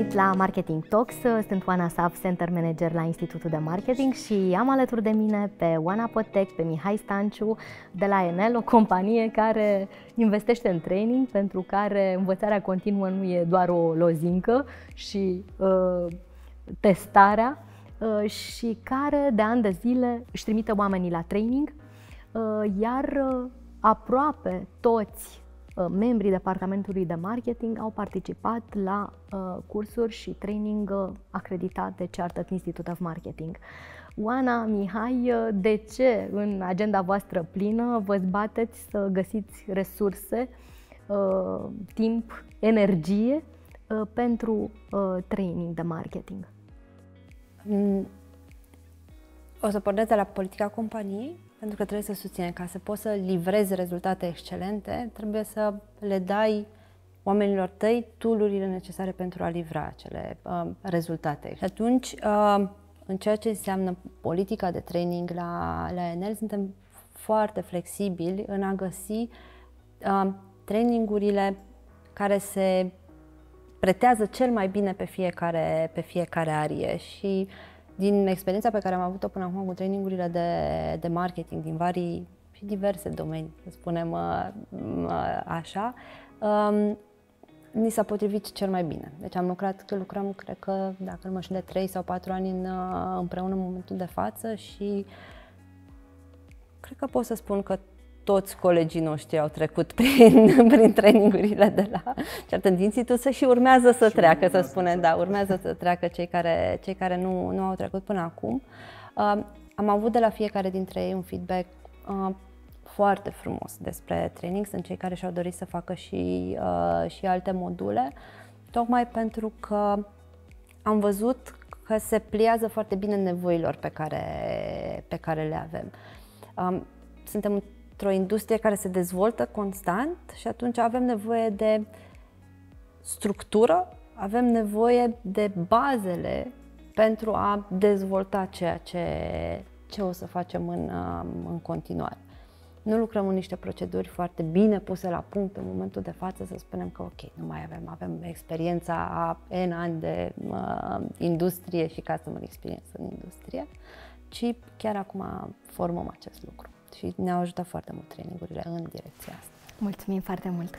venit la Marketing Talks, sunt Oana Saf, Center Manager la Institutul de Marketing și am alături de mine pe Oana Potec, pe Mihai Stanciu de la Enel, o companie care investește în training, pentru care învățarea continuă nu e doar o lozincă și testarea și care de ani de zile își trimite oamenii la training, iar aproape toți membrii departamentului de marketing au participat la cursuri și training acreditat de Chartered Institute of Marketing. Oana, Mihai, de ce în agenda voastră plină vă bateți să găsiți resurse, timp, energie pentru training de marketing? O să pornesc de la politica companiei, pentru că trebuie să susținem. Ca să poți să livrezi rezultate excelente, trebuie să le dai oamenilor tăi tool-urile necesare pentru a livra acele rezultate. Și atunci, în ceea ce înseamnă politica de training la Enel, suntem foarte flexibili în a găsi trainingurile care se pretează cel mai bine pe fiecare arie. Și din experiența pe care am avut-o până acum cu trainingurile de marketing din și diverse domenii, să spunem așa, ni s-a potrivit cel mai bine. Deci lucrăm, cred că, dacă nu mă știu, de 3 sau 4 ani împreună în momentul de față și cred că pot să spun că toți colegii noștri au trecut prin trainingurile de la Chartered Institute și urmează să treacă, să spunem, da, urmează să treacă cei care nu au trecut până acum. Am avut de la fiecare dintre ei un feedback foarte frumos despre training. Sunt cei care și-au dorit să facă și alte module, tocmai pentru că am văzut că se pliază foarte bine nevoilor pe care le avem. Suntem într-o industrie care se dezvoltă constant și atunci avem nevoie de structură, avem nevoie de bazele pentru a dezvolta ceea ce o să facem în continuare. Nu lucrăm în niște proceduri foarte bine puse la punct în momentul de față să spunem că ok, nu mai avem experiența a N ani de industrie și customer experience în industrie, ci chiar acum formăm acest lucru. Și ne-au ajutat foarte mult trainingurile în direcția asta. Mulțumim foarte mult!